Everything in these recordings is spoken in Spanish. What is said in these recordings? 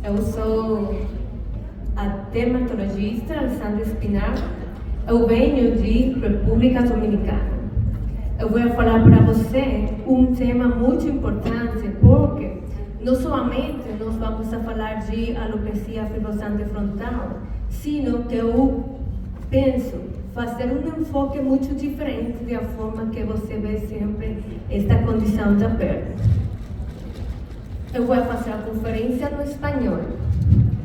Eu sou a dermatologista Sandra Espinal. Eu venho de República Dominicana. Eu vou falar para você tema muito importante, porque não somente nós vamos a falar de alopecia fibrosante frontal, sino que eu penso fazer enfoque muito diferente da forma que você vê sempre esta condição da pele. Eu vou fazer a conferência no espanhol,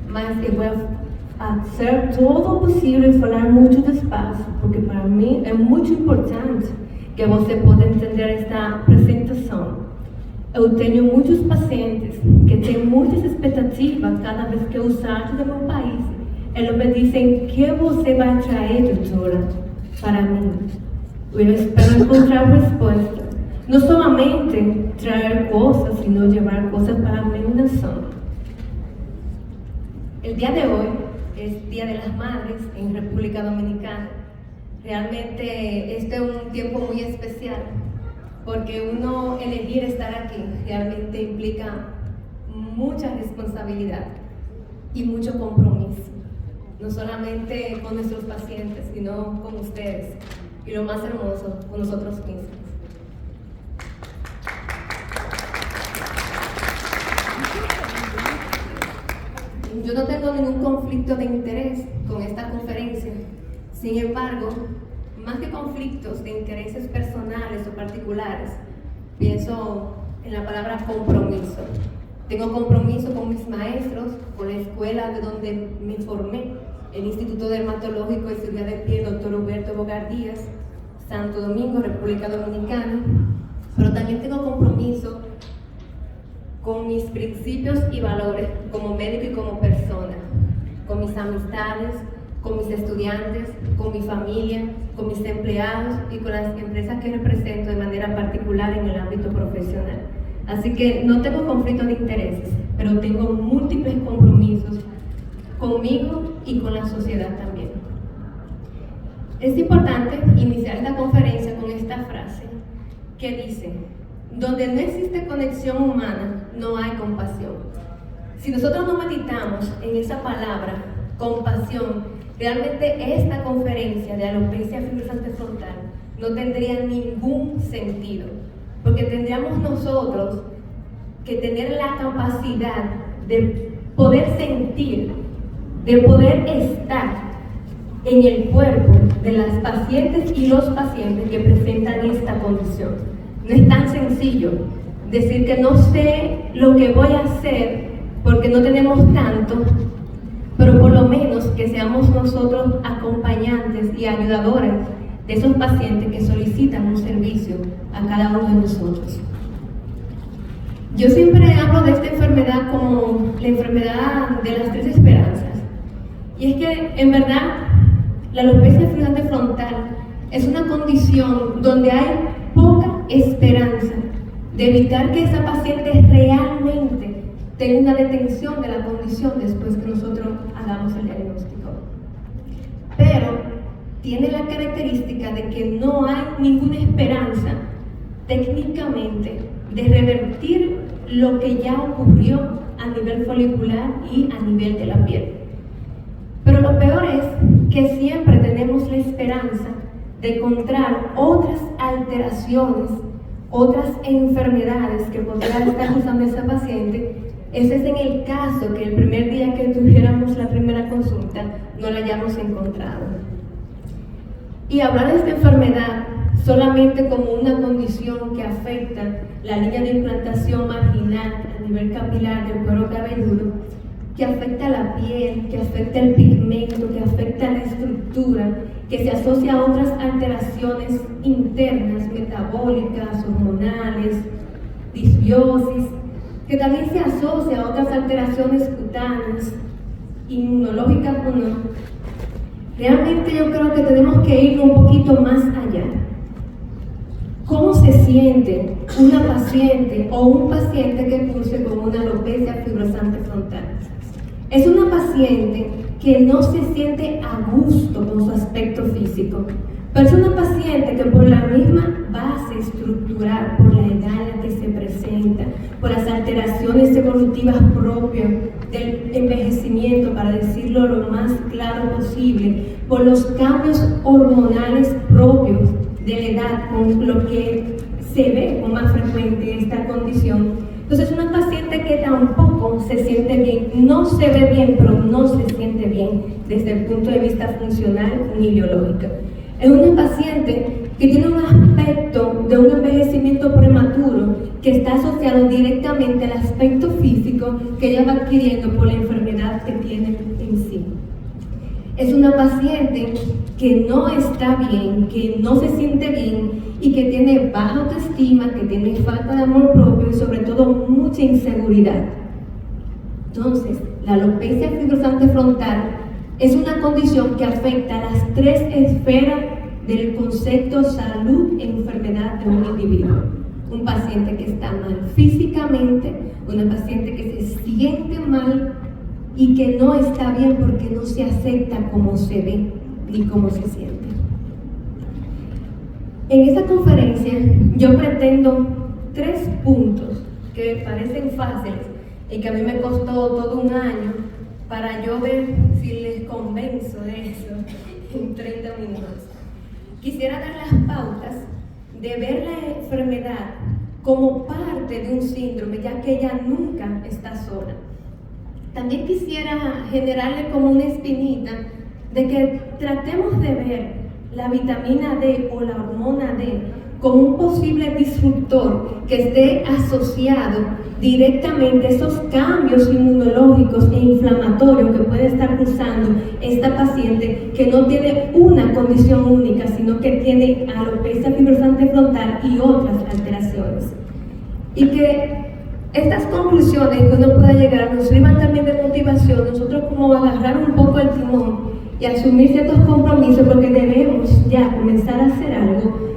mas eu vou fazer todo o possível e falar muito despacio, porque para mim é muito importante que você possa entender esta apresentação. Eu tenho muitos pacientes que têm muitas expectativas cada vez que eu saio do meu país. Eles me dizem: o que você vai trazer, doutora, para mim? Eu espero encontrar resposta. Não somente trazer coisas, sino levar coisas para a minha nação. O dia de hoje é Dia de las Madres em República Dominicana. Realmente este es un tiempo muy especial, porque uno elegir estar aquí realmente implica mucha responsabilidad y mucho compromiso, no solamente con nuestros pacientes, sino con ustedes, y lo más hermoso, con nosotros mismos. Yo no tengo ningún conflicto de interés con esta conferencia. Sin embargo, más que conflictos de intereses personales o particulares, pienso en la palabra compromiso. Tengo compromiso con mis maestros, con la escuela de donde me formé, el Instituto Dermatológico y Cirugía de Piel Dr. Huberto Bogar Díaz, Santo Domingo, República Dominicana, pero también tengo compromiso con mis principios y valores como médico y como persona, con mis amistades, con mis estudiantes, con mi familia, con mis empleados y con las empresas que represento de manera particular en el ámbito profesional. Así que no tengo conflicto de intereses, pero tengo múltiples compromisos conmigo y con la sociedad también. Es importante iniciar esta conferencia con esta frase que dice: donde no existe conexión humana, no hay compasión. Si nosotros no meditamos en esa palabra, compasión, realmente esta conferencia de alopecia fibrosante frontal no tendría ningún sentido, porque tendríamos nosotros que tener la capacidad de poder sentir, de poder estar en el cuerpo de las pacientes y los pacientes que presentan esta condición. No es tan sencillo decir que no sé lo que voy a hacer porque no tenemos tanto, pero por lo menos que seamos nosotros acompañantes y ayudadores de esos pacientes que solicitan un servicio a cada uno de nosotros. Yo siempre hablo de esta enfermedad como la enfermedad de las 3 esperanzas. Y es que, en verdad, la alopecia fibrosante frontal es una condición donde hay poca esperanza de evitar que esa paciente realmente tenga una detención de la condición después que nosotros hagamos el diagnóstico. Pero tiene la característica de que no hay ninguna esperanza técnicamente de revertir lo que ya ocurrió a nivel folicular y a nivel de la piel. Pero lo peor es que siempre tenemos la esperanza de encontrar otras alteraciones, otras enfermedades que podrían estar causando esa paciente. Ese es en el caso que el primer día que tuviéramos la primera consulta no la hayamos encontrado. Y hablar de esta enfermedad solamente como una condición que afecta la línea de implantación marginal a nivel capilar del cuero cabelludo, que afecta la piel, que afecta el pigmento, que afecta la estructura, que se asocia a otras alteraciones internas, metabólicas, hormonales, disbiosis, que también se asocia a otras alteraciones cutáneas, inmunológicas o no. Realmente yo creo que tenemos que ir un poquito más allá. ¿Cómo se siente una paciente o un paciente que curse con una alopecia fibrosante frontal? Es una paciente que que no se siente a gusto con su aspecto físico. Pero es una paciente que por la misma base estructural, por la edad en la que se presenta, por las alteraciones evolutivas propias del envejecimiento, para decirlo lo más claro posible, por los cambios hormonales propios de la edad, con lo que se ve con más frecuente esta condición. Entonces es una paciente que tampoco se siente bien, no se ve bien, pero no se siente bien desde el punto de vista funcional ni biológico. Es una paciente que tiene un aspecto de un envejecimiento prematuro que está asociado directamente al aspecto físico que ella va adquiriendo por la enfermedad que tiene en sí. Es una paciente que no está bien, que no se siente bien y que tiene baja autoestima, que tiene falta de amor propio y sobre todo mucha inseguridad. Entonces, la alopecia fibrosante frontal es una condición que afecta a las tres esferas del concepto salud-enfermedad de un individuo. Un paciente que está mal físicamente, una paciente que se siente mal y que no está bien porque no se acepta como se ve ni cómo se siente. En esta conferencia yo pretendo 3 puntos que parecen fáciles y que a mí me costó todo un año para yo ver si les convenzo de eso en 30 minutos. Quisiera dar las pautas de ver la enfermedad como parte de un síndrome, ya que ella nunca está sola. También quisiera generarle como una espinita de que tratemos de ver la vitamina D o la hormona D como un posible disruptor que esté asociado directamente a esos cambios inmunológicos e inflamatorios que puede estar cursando esta paciente que no tiene una condición única, sino que tiene alopecia fibrosante frontal y otras alteraciones. Y que estas conclusiones que uno pueda llegar nos sirvan también de motivación, nosotros como agarrar un poco el timón y asumir ciertos compromisos, porque debemos ya comenzar a hacer algo,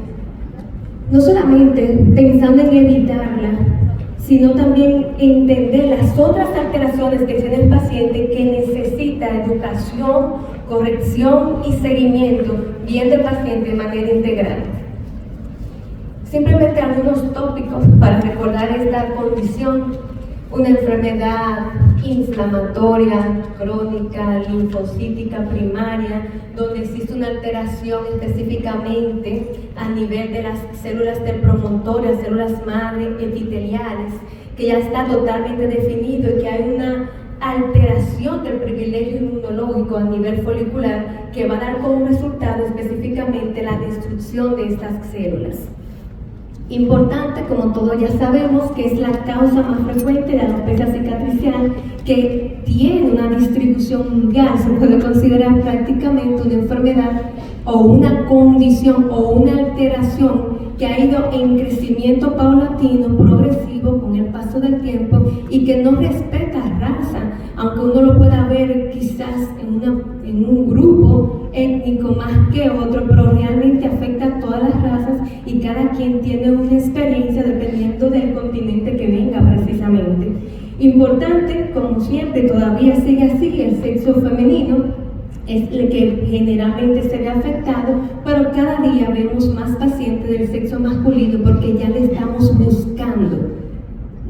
no solamente pensando en evitarla, sino también entender las otras alteraciones que tiene el paciente que necesita educación, corrección y seguimiento bien del paciente de manera integral. Simplemente algunos tópicos para recordar esta condición: una enfermedad inflamatoria, crónica, linfocítica primaria, donde existe una alteración específicamente a nivel de las células del promontorio, células madre epiteliales, que ya está totalmente definido y que hay una alteración del privilegio inmunológico a nivel folicular que va a dar como resultado específicamente la destrucción de estas células. Importante, como todos ya sabemos, que es la causa más frecuente de alopecia cicatricial, que tiene una distribución mundial, se puede considerar prácticamente una enfermedad o una condición o una alteración que ha ido en crecimiento paulatino, progresivo, con el paso del tiempo y que no respeta raza, aunque uno lo pueda ver quizás en un grupo étnico más que otro, pero realmente afecta a todas las razas y cada quien tiene una experiencia dependiendo del continente que venga precisamente. Importante, como siempre, todavía sigue así, el sexo femenino es el que generalmente se ve afectado, pero cada día vemos más pacientes del sexo masculino porque ya le estamos buscando.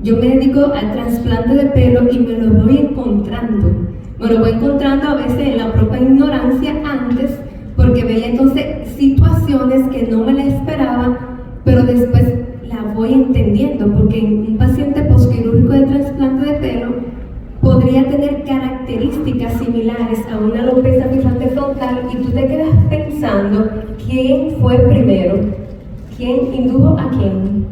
Yo me dedico al trasplante de pelo y me lo voy encontrando. Me lo voy encontrando a veces en la propia ignorancia antes, porque veía entonces situaciones que no me las esperaba, pero después la voy entendiendo, porque un paciente posquirúrgico de trasplante de pelo podría tener características similares a una alopecia fibrosante frontal y tú te quedas pensando quién fue primero, quién indujo a quién.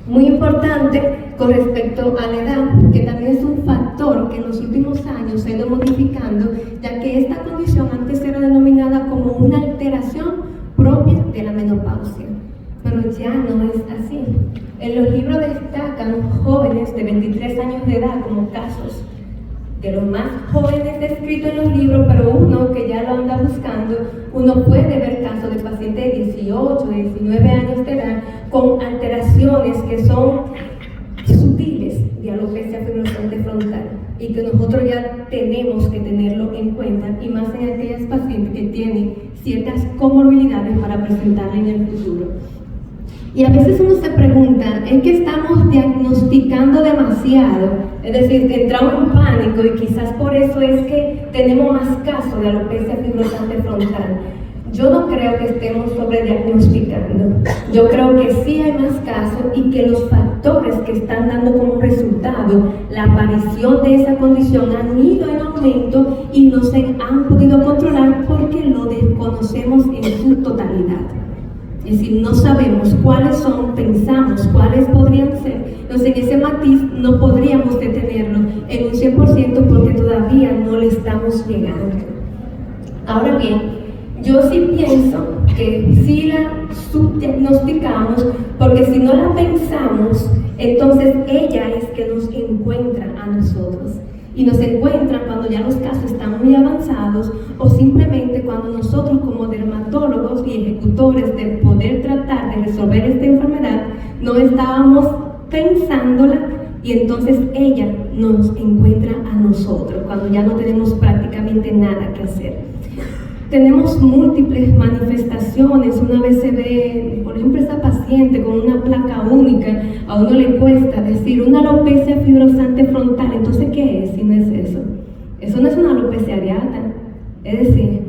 Muy importante con respecto a la edad, que también es un factor que en los últimos años se ha ido modificando, ya que esta condición antes era denominada como una alteración propia de la menopausia, pero ya no es así. En los libros destacan jóvenes de 23 años de edad como casos de los más jóvenes descritos en los libros, pero uno que ya lo anda buscando, uno puede ver casos de pacientes de 18, 19 años de edad con alteraciones que son sutiles de alopecia fibrosante frontal y y que nosotros ya tenemos que tenerlo en cuenta, y más en aquellas pacientes que tienen ciertas comorbilidades para presentarle en el futuro. Y a veces uno se pregunta, ¿es que estamos diagnosticando demasiado? Es decir, entramos en pánico y quizás por eso es que tenemos más casos de alopecia fibrosante frontal. Yo no creo que estemos sobrediagnosticando. Yo creo que sí hay más casos y que los factores que están dando como resultado la aparición de esa condición han ido en aumento y no se han podido controlar porque lo desconocemos en su totalidad. Es decir, no sabemos cuáles son, pensamos cuáles podrían ser. Entonces, en ese matiz no podríamos detenerlo en un 100% porque todavía no le estamos llegando. Ahora bien, yo sí pienso que sí la subdiagnosticamos, porque si no la pensamos, entonces ella es que nos encuentra a nosotros. Y nos encuentran cuando ya los casos están muy avanzados o simplemente cuando nosotros como dermatólogos y ejecutores de poder tratar de resolver esta enfermedad no estábamos pensándola y entonces ella nos encuentra a nosotros cuando ya no tenemos prácticamente nada que hacer. Tenemos múltiples manifestaciones. Una vez se ve, por ejemplo, esta paciente con una placa única, a uno le cuesta decir una alopecia fibrosante frontal. Entonces, ¿qué es si no es eso? Eso no es una alopecia areata. Es decir,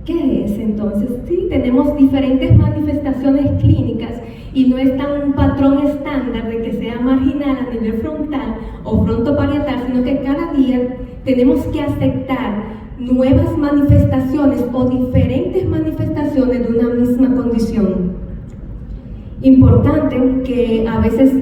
¿qué es entonces? Sí, tenemos diferentes manifestaciones clínicas y no es tan un patrón estándar de que sea marginal a nivel frontal o frontoparietal, sino que cada día tenemos que aceptar nuevas manifestaciones o diferentes manifestaciones de una misma condición. Importante que a veces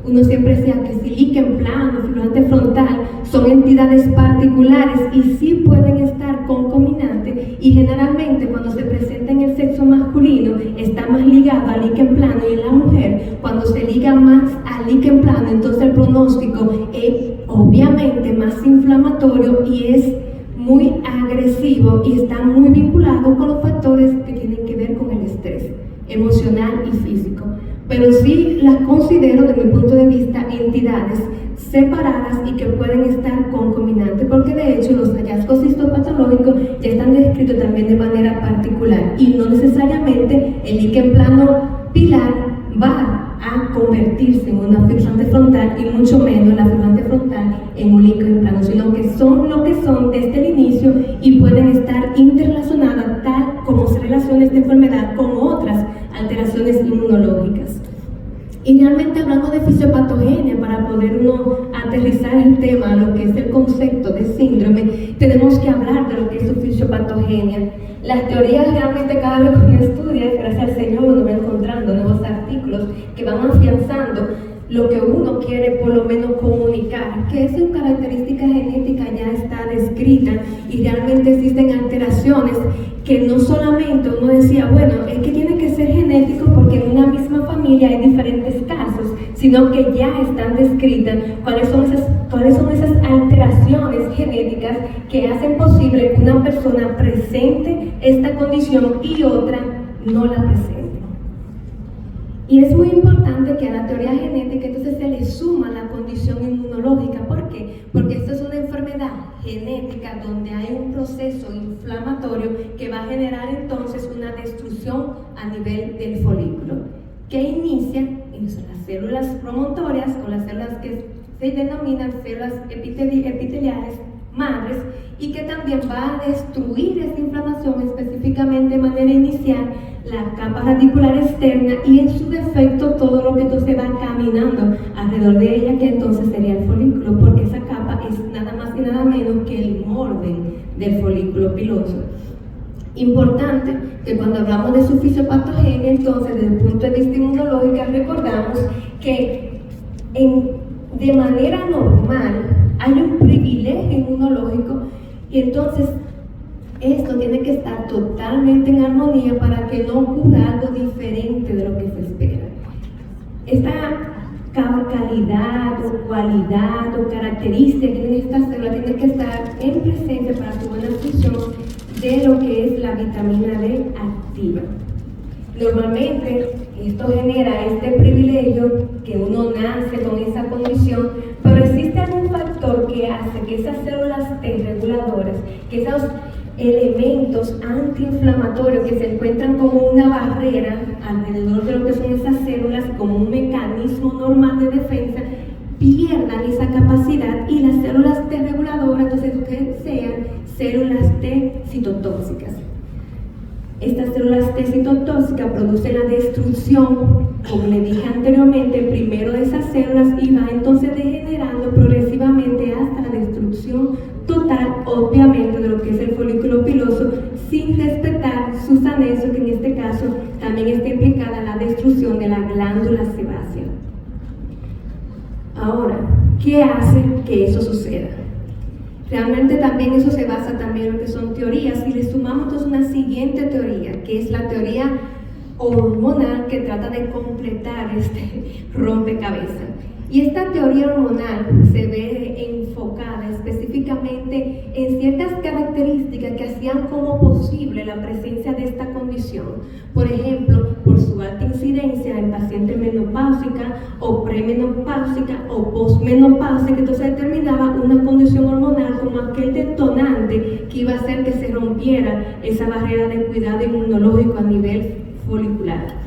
uno siempre decía que si líquen plano, fibrosante frontal son entidades particulares y sí pueden estar concomitantes, y generalmente cuando se presenta en el sexo masculino está más ligado al líquen plano, y en la mujer cuando se liga más al líquen plano, entonces el pronóstico es obviamente más inflamatorio y es muy agresivo y está muy vinculado con los factores que tienen que ver con el estrés emocional y físico. Pero sí las considero, desde mi punto de vista, entidades separadas y que pueden estar concomitantes, porque de hecho los hallazgos histopatológicos ya están descritos también de manera particular y no necesariamente el líquen plano pilar va a convertirse en una fibrosante frontal y mucho menos la fibrosante frontal en un líquen plano, sino que son lo que son desde el inicio y pueden estar interrelacionadas tal como se relaciona esta enfermedad con otras alteraciones inmunológicas. Y realmente hablando de fisiopatogenia, para poder uno aterrizar el tema, lo que es el concepto de síndrome, tenemos que hablar de lo que es su fisiopatogenia. Las teorías realmente cada vez que uno estudia, gracias al Señor, uno va encontrando nuevos artículos que van afianzando lo que uno quiere por lo menos comunicar, que esa característica genética ya está descrita y realmente existen alteraciones que no solamente uno decía, bueno, es que tiene que ser genético porque en una misma familia hay diferentes casos, sino que ya están descritas cuáles son esas alteraciones genéticas que hacen posible que una persona presente esta condición y otra no la presente. Y es muy importante que a la teoría genética entonces se le suma la condición inmunológica. ¿Por qué? Porque esto es una enfermedad genética donde hay un proceso inflamatorio que va a generar entonces una destrucción a nivel del folículo, que inicia en las células promotorias o las células que se denominan células epiteliales madres, y que también va a destruir esta inflamación específicamente de manera inicial la capa radicular externa y en su defecto todo lo que entonces va caminando alrededor de ella, que entonces sería el folículo, porque esa capa es nada más y nada menos que el morden del folículo piloso. Importante que cuando hablamos de su fisiopatogenia, entonces desde el punto de vista inmunológico recordamos que de manera normal hay un privilegio inmunológico y entonces esto tiene que estar totalmente en armonía para que no ocurra algo diferente de lo que se espera. Esta calidad o cualidad o característica que tiene esta célula tiene que estar en presencia para su buena función de lo que es la vitamina D activa. Normalmente esto genera este privilegio que uno nace con esa condición, pero existe algún factor que que hace que esas células T reguladoras, que esos elementos antiinflamatorios que se encuentran como una barrera alrededor de lo que son esas células, como un mecanismo normal de defensa, pierdan esa capacidad y las células T reguladoras entonces que sean células T citotóxicas. Estas células T citotóxicas producen la destrucción, como le dije anteriormente, primero de esas células y va entonces degenerando progresivamente hasta la destrucción total, obviamente, de lo que es el folículo piloso, sin respetar sus anexos, que en este caso también está implicada la destrucción de la glándula sebácea. Ahora, ¿qué hace que eso suceda? Realmente también eso se basa también en lo que son teorías y le sumamos entonces una siguiente teoría, que es la teoría hormonal que trata de completar este rompecabezas. Y esta teoría hormonal se ve enfocada específicamente en ciertas características que hacían como posible la presencia de esta condición. Por ejemplo, por su alta incidencia en pacientes menopáusicas o premenopáusicas o posmenopáusicas, entonces determinaba una condición hormonal como aquel detonante que iba a hacer que se rompiera esa barrera de cuidado inmunológico a nivel folicular.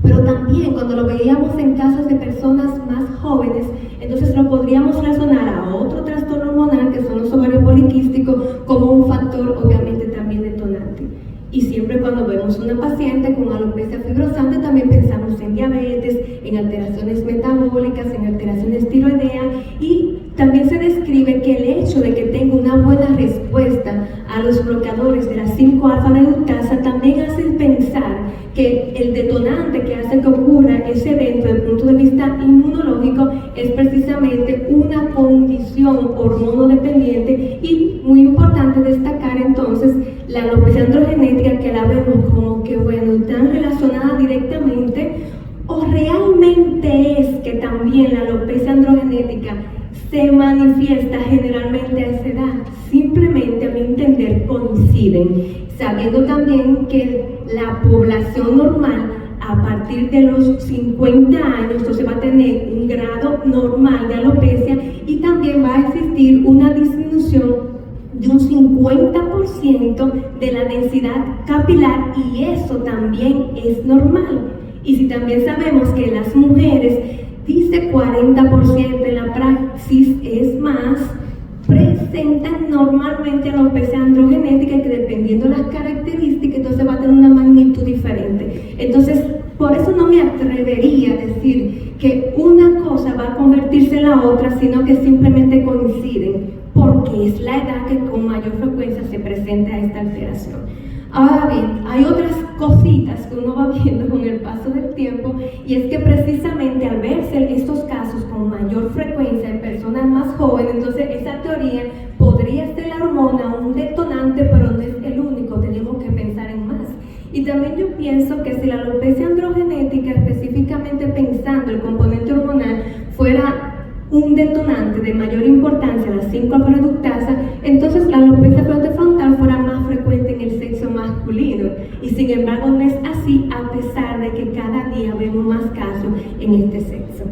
Pero también cuando lo veíamos en casos de personas más jóvenes, entonces lo podríamos relacionar a otro trastorno hormonal que son los ovarios poliquísticos como un factor obviamente también detonante. Y siempre cuando vemos una paciente con alopecia fibrosante también pensamos en diabetes, en alteraciones metabólicas, en alteraciones tiroideas y también se describe que el hecho de que tenga una buena respuesta a los bloqueadores de la 5-alfa reductasa también hace pensar que el detonante que hace que ocurra ese evento desde el punto de vista inmunológico es precisamente una condición hormonodependiente y muy importante destacar entonces la alopecia androgenética que la vemos como que bueno, tan relacionada directamente o realmente es que también la alopecia androgenética se manifiesta generalmente a esa edad. Simplemente a mi entender coinciden, sabiendo también que la población normal a partir de los 50 años entonces va a tener un grado normal de alopecia y también va a existir una disminución de un 50% de la densidad capilar y eso también es normal. Y si también sabemos que las mujeres, dice 40% en la praxis es más, presentan normalmente alopecia androgenética que dependiendo de las características entonces va a tener una magnitud diferente. Entonces por eso no me atrevería a decir que una cosa va a convertirse en la otra, sino que simplemente coinciden porque es la edad que con mayor frecuencia se presenta esta alteración. Ahora bien, hay otras cositas que uno va viendo con el paso del tiempo y es que precisamente al verse estos casos con mayor frecuencia en personas más jóvenes, entonces esa teoría podría ser la hormona un detonante, pero no es el único, tenemos que pensar en más. Y también yo pienso que si la alopecia androgenética, específicamente pensando el componente hormonal, fuera un detonante de mayor importancia, la 5-alfa reductasa, entonces la alopecia frontal fuera más frecuente en el sexo masculino. Y sin embargo no es así, a pesar de que cada día vemos más casos en este sexo.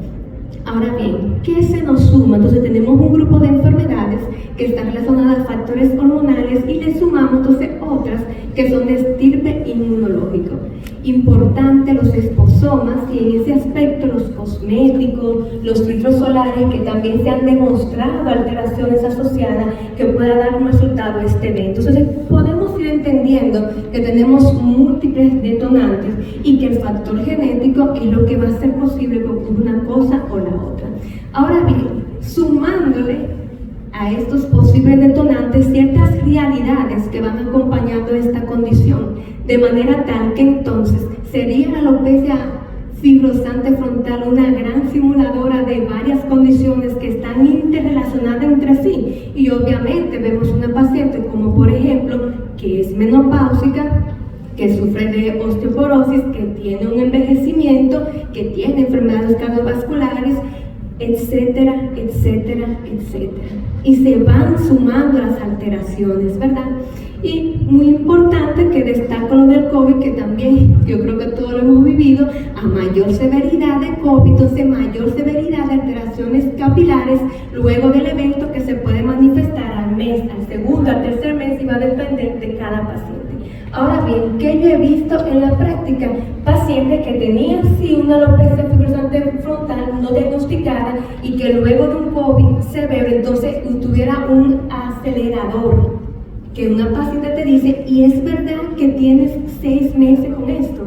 Ahora bien, ¿qué se nos suma? Entonces tenemos un grupo de enfermedades que están relacionadas a factores hormonales y le sumamos entonces otras que son de estirpe inmunológico. Importante los esposomas y en ese aspecto los cosméticos, los filtros solares que también se han demostrado alteraciones asociadas que pueda dar como resultado este evento. Entonces podemos ir entendiendo que tenemos múltiples detonantes y que el factor genético es lo que va a hacer posible que ocurra una cosa o la otra. Ahora bien, sumándole a estos posibles detonantes ciertas realidades que van acompañando esta condición, de manera tal que entonces sería la alopecia fibrosante frontal una gran simuladora de varias condiciones que están interrelacionadas entre sí. Y obviamente vemos una paciente como por ejemplo que es menopáusica, que sufre de osteoporosis, que tiene un envejecimiento, que tiene enfermedades cardiovasculares, etcétera, etcétera, etcétera. Y se van sumando las alteraciones, ¿verdad? Y muy importante que destaco lo del COVID, que también yo creo que todos lo hemos vivido, a mayor severidad de COVID, entonces mayor severidad de alteraciones capilares luego del evento que se puede tenía sí una alopecia fibrosante frontal no diagnosticada y que luego de un COVID severo entonces tuviera un acelerador, que una paciente te dice, y es verdad que tienes 6 meses con esto.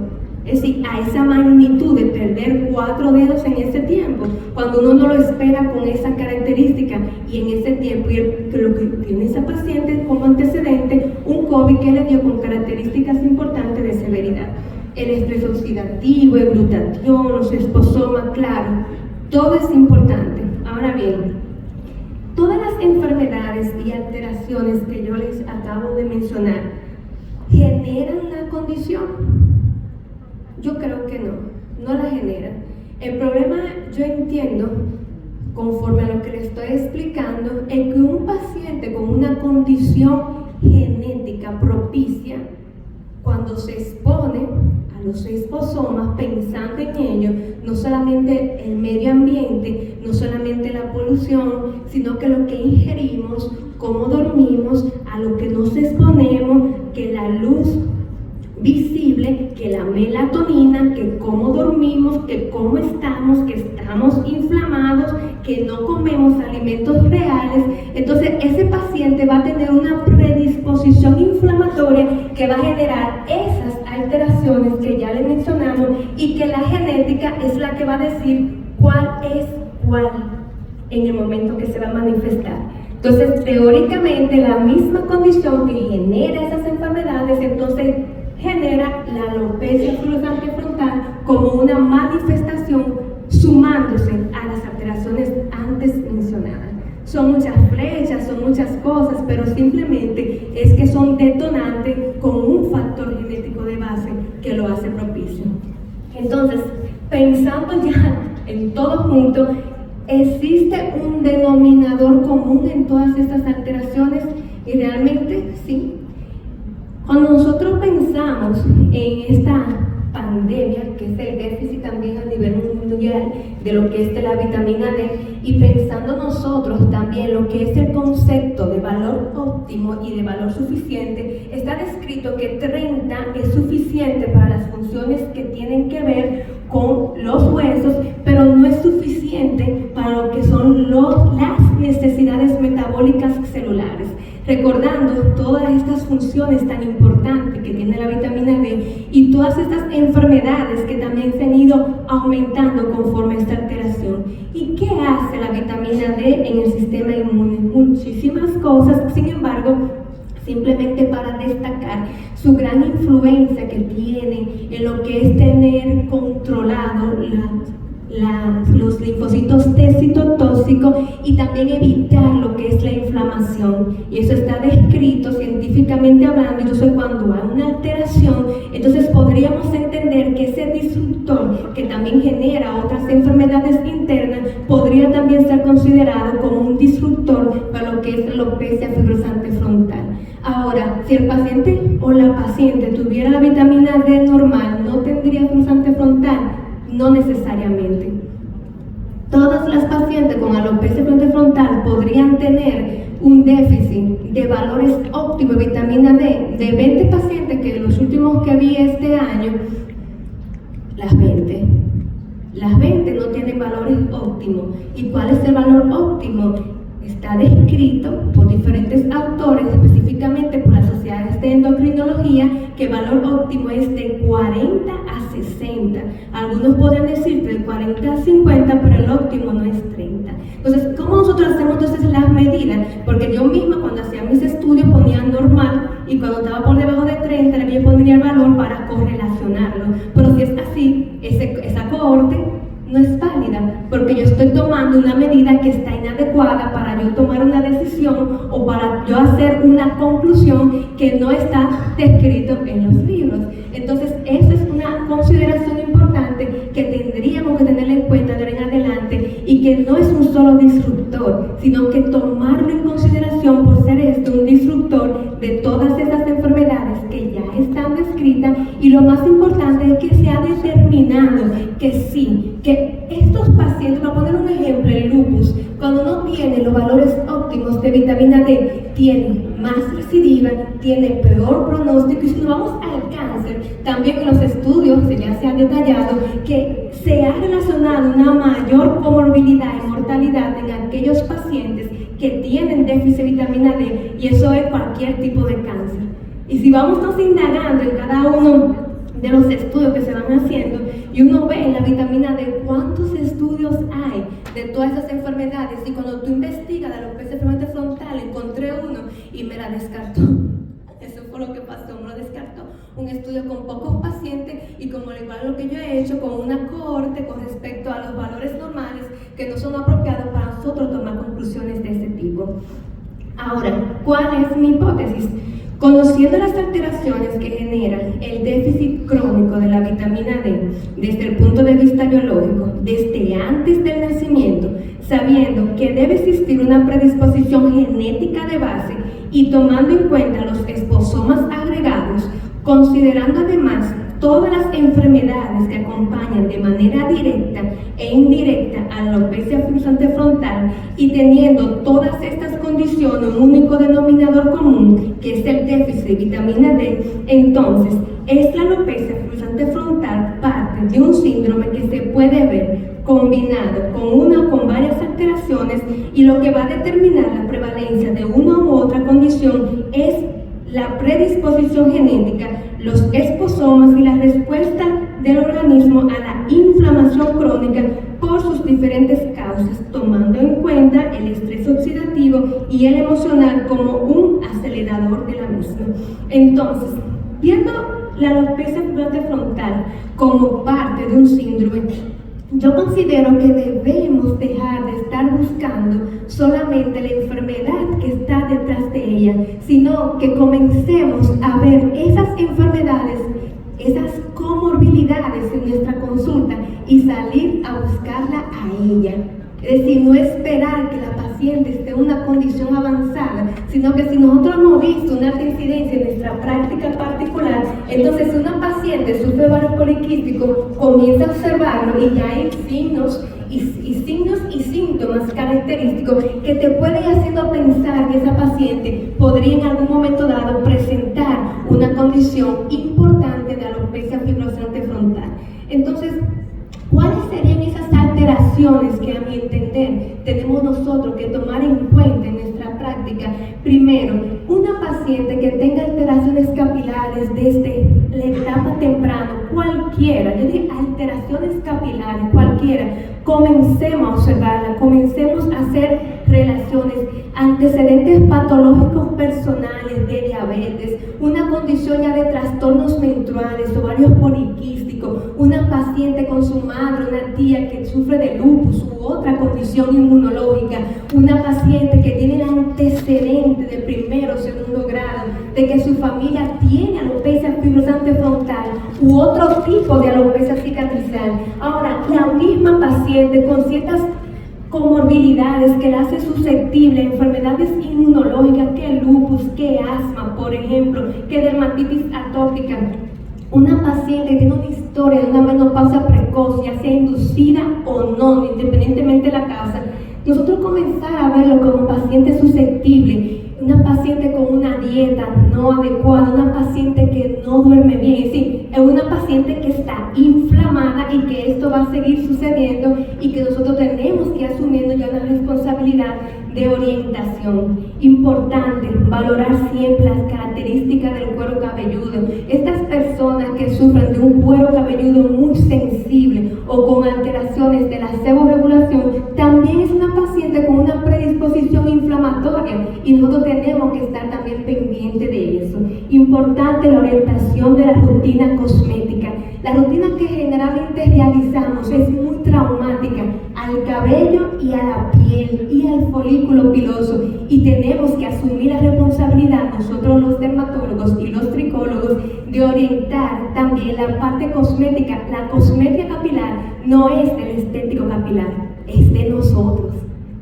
Es decir, a esa magnitud de perder 4 dedos en ese tiempo, cuando uno no lo espera con esa característica y en ese tiempo, y lo que tiene esa paciente como antecedente, un COVID que le dio con características importantes de severidad. El estrés oxidativo, el glutatión, los esposomas, claro, todo es importante. Ahora bien, todas las enfermedades y alteraciones que yo les acabo de mencionar generan la condición. Yo creo que no la genera. El problema, yo entiendo, conforme a lo que les estoy explicando, es que un paciente con una condición genética propicia, cuando se expone a los esposomas, pensando en ello, no solamente el medio ambiente, no solamente la polución, sino que lo que ingerimos, cómo dormimos, a lo que nos exponemos, que la luz visible, que la melatonina, que cómo dormimos, que cómo estamos, que estamos inflamados, que no comemos alimentos reales. Entonces ese paciente va a tener una predisposición inflamatoria que va a generar esas alteraciones que ya le mencionamos y que la genética es la que va a decir cuál es cuál en el momento que se va a manifestar. Entonces teóricamente la misma condición que genera esas enfermedades entonces genera la alopecia fibrosante frontal como una manifestación sumándose a las alteraciones antes mencionadas. Son muchas flechas, son muchas cosas, pero simplemente es que son detonantes con un factor genético de base que lo hace propicio. Entonces, pensando ya en todo punto, ¿existe un denominador común en todas estas alteraciones? Y realmente sí. Cuando nosotros pensamos en esta pandemia, que es el déficit también a nivel mundial de lo que es de la vitamina D, y pensando nosotros también lo que es el concepto de valor óptimo y de valor suficiente, está descrito que 30 es suficiente para las funciones que tienen que ver con los huesos, pero no es suficiente para lo que son las necesidades metabólicas celulares. Recordando todas estas funciones tan importantes que tiene la vitamina D y todas estas enfermedades que también se han ido aumentando conforme a esta alteración. ¿Y qué hace la vitamina D en el sistema inmune? Muchísimas cosas, sin embargo, simplemente para destacar su gran influencia que tiene en lo que es tener controlado los linfocitos T citotóxicos y también evitar lo que es la inflamación. Y eso está descrito científicamente hablando. Entonces, cuando hay una alteración, entonces podríamos entender que ese disruptor, que también genera otras enfermedades internas, podría también ser considerado como un disruptor para lo que es la alopecia fibrosante frontal. Ahora, si el paciente o la paciente tuviera la vitamina D normal, ¿no tendría fibrosante frontal? No necesariamente. Todas las pacientes con alopecia fibrosante frontal podrían tener un déficit de valores óptimos de vitamina D. De 20 pacientes, que los últimos que vi este año, las 20 no tienen valores óptimos. ¿Y cuál es el valor óptimo? Está descrito por diferentes autores, específicamente por las sociedades de endocrinología, que el valor óptimo es de 40 a 60. Algunos podrían decir de 40 a 50, pero el óptimo no es 30. Entonces, ¿cómo nosotros hacemos entonces las medidas? Porque yo misma cuando hacía mis estudios ponía normal y cuando estaba por debajo de 30 era que yo pondría el valor para correlacionarlo. Pero si es así, esa cohorte no es válida, porque yo estoy tomando una medida que está inadecuada para yo tomar una decisión o para yo hacer una conclusión que no está descrito en los libros. Entonces, esa es una consideración importante que tendríamos que tener en cuenta de ahora en adelante, y que no es un solo disruptor, sino que tomarlo en consideración por ser un disruptor de todas esas enfermedades que ya están descritas. Y lo más importante es que se ha determinado que sí, que estos pacientes, para poner un ejemplo, el lupus, cuando no tienen los valores óptimos de vitamina D, tiene más recidiva, tiene peor pronóstico. Y si nos vamos al cáncer, también en los estudios ya se ha detallado que se ha relacionado una mayor comorbilidad y mortalidad en aquellos pacientes que tienen déficit de vitamina D, y eso es cualquier tipo de cáncer. Y si vamos indagando en cada uno de los estudios que se van haciendo, y uno ve en la vitamina D cuántos estudios hay de todas esas enfermedades, y cuando tú investigas la alopecia fibrosante frontal, encontré uno y me la descartó. Eso fue lo que pasó, me lo descartó. Un estudio con pocos pacientes, y como al igual lo que yo he hecho, con una cohorte con respecto a los valores normales que no son apropiados para nosotros tomar conclusiones de ese tipo. Ahora, ¿cuál es mi hipótesis? Conociendo las alteraciones que genera el déficit crónico de la vitamina D desde el punto de vista biológico, desde antes del nacimiento, sabiendo que debe existir una predisposición genética de base y tomando en cuenta los esposomas agregados, considerando además todas las enfermedades que acompañan de manera directa e indirecta a la alopecia fibrosante frontal, y teniendo todas estas condiciones un único denominador común, que es el déficit de vitamina D, entonces es la alopecia fibrosante frontal parte de un síndrome que se puede ver combinado con una o con varias alteraciones, y lo que va a determinar la prevalencia de una u otra condición es la predisposición genética, los esposomas y la respuesta del organismo a la inflamación crónica por sus diferentes causas, tomando en cuenta el estrés oxidativo y el emocional como un acelerador de la misma. Entonces, viendo la alopecia fibrosante frontal como parte de un síndrome, yo considero que debemos dejar de estar buscando solamente la enfermedad que está detrás de ella, sino que comencemos a ver esas enfermedades, esas comorbilidades en nuestra consulta y salir a buscarla a ella. Es decir, no esperar que la paciente esté en una condición avanzada, sino que si nosotros hemos visto una alta incidencia en nuestra práctica particular, entonces si una paciente sufre ovario poliquístico, comienza a observarlo y ya hay signos y síntomas característicos que te pueden ir haciendo pensar que esa paciente podría en algún momento dado presentar una condición importante de alopecia fibrosante frontal. Entonces, ¿cuáles serían esas alteraciones que, a mi entender, tenemos nosotros que tomar en cuenta en nuestra práctica? Primero, una paciente que tenga alteraciones capilares desde la etapa temprana, cualquiera, yo digo alteraciones capilares, cualquiera, comencemos a observarla, comencemos a hacer relaciones, antecedentes patológicos personales de diabetes, una condición ya de trastornos menstruales, ovarios poliquísticos, una paciente con su madre, una tía que sufre de lupus u otra condición inmunológica, una paciente que tiene el antecedente de primero o segundo grado, de que su familia tiene alopecia fibrosante frontal u otro tipo de alopecia cicatrizal. Ahora, la misma paciente con ciertas comorbilidades que la hace susceptible a enfermedades inmunológicas, que lupus, que asma, por ejemplo, que dermatitis atópica. Una paciente que tiene una historia de una menopausia precoz, ya sea inducida o no, independientemente de la causa, nosotros comenzar a verlo como paciente susceptible, una paciente con una dieta no adecuada, una paciente que no duerme bien, es decir, es una paciente que está inflamada y que esto va a seguir sucediendo y que nosotros tenemos que ir asumiendo ya una responsabilidad de orientación. Importante, valorar siempre las características del cuero cabelludo. Estas personas que sufren de un cuero cabelludo muy sensible o con alteraciones de la seborregulación, también es una paciente con una predisposición inflamatoria y nosotros tenemos que estar también pendientes de eso. Importante la orientación de la rutina cosmética. La rutina que generalmente realizamos es muy traumática al cabello y a la piel y al folículo piloso, y tenemos que asumir la responsabilidad nosotros los dermatólogos y los tricólogos de orientar también la parte cosmética. La cosmética capilar no es del estético capilar, es de nosotros,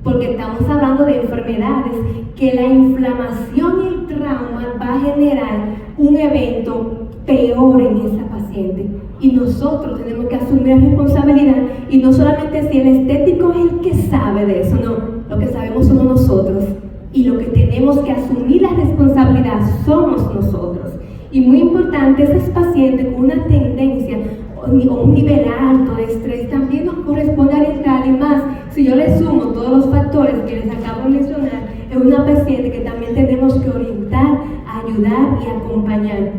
porque estamos hablando de enfermedades que la inflamación y el trauma va a generar un evento peor en esa paciente. Y nosotros tenemos que asumir la responsabilidad, y no solamente si el estético es el que sabe de eso, no, lo que sabemos somos nosotros. y lo que tenemos que asumir la responsabilidad somos nosotros. Y muy importante, esos pacientes con una tendencia o un nivel alto de estrés también nos corresponde orientar, y más si yo le sumo todos los factores que les acabo de mencionar, es una paciente que también tenemos que orientar, ayudar y acompañar.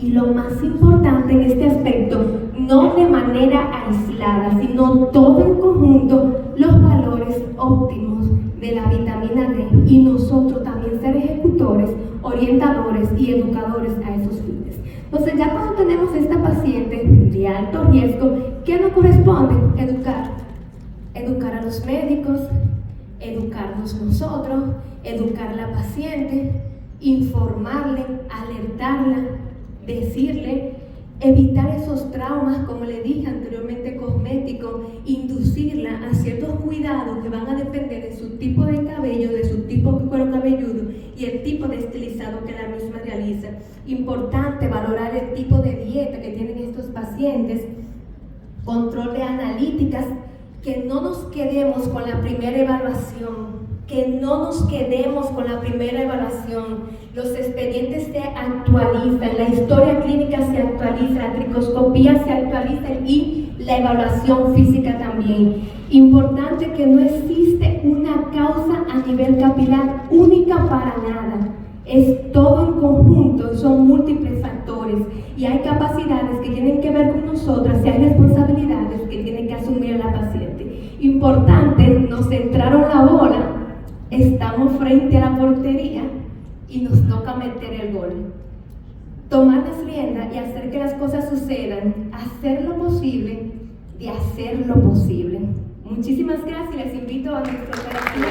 Y lo más importante en este aspecto, no de manera aislada, sino todo en conjunto, los valores óptimos de la vitamina D, y nosotros también ser ejecutores, orientadores y educadores a esos fines. Entonces, ya cuando tenemos esta paciente de alto riesgo, ¿qué nos corresponde? Educar a los médicos, educarnos nosotros, educar a la paciente, informarle, alertarla, decirle, evitar esos traumas, como le dije anteriormente, cosméticos, inducirla a ciertos cuidados que van a depender de su tipo de cabello, de su tipo de cuero cabelludo y el tipo de estilizado que la misma realiza. Importante valorar el tipo de dieta que tienen estos pacientes, control de analíticas, que no nos quedemos con la primera evaluación. Los expedientes se actualizan, la historia clínica se actualiza, la tricoscopía se actualiza y la evaluación física también. Importante que no existe una causa a nivel capilar única para nada. Es todo en conjunto, son múltiples factores y hay capacidades que tienen que ver con nosotras y hay responsabilidades que tienen que asumir la paciente. Importante, nos centraron la bola, estamos frente a la portería y nos toca meter el gol. Tomar las riendas y hacer que las cosas sucedan, hacer lo posible y hacer lo posible. Muchísimas gracias y les invito a nuestra operación.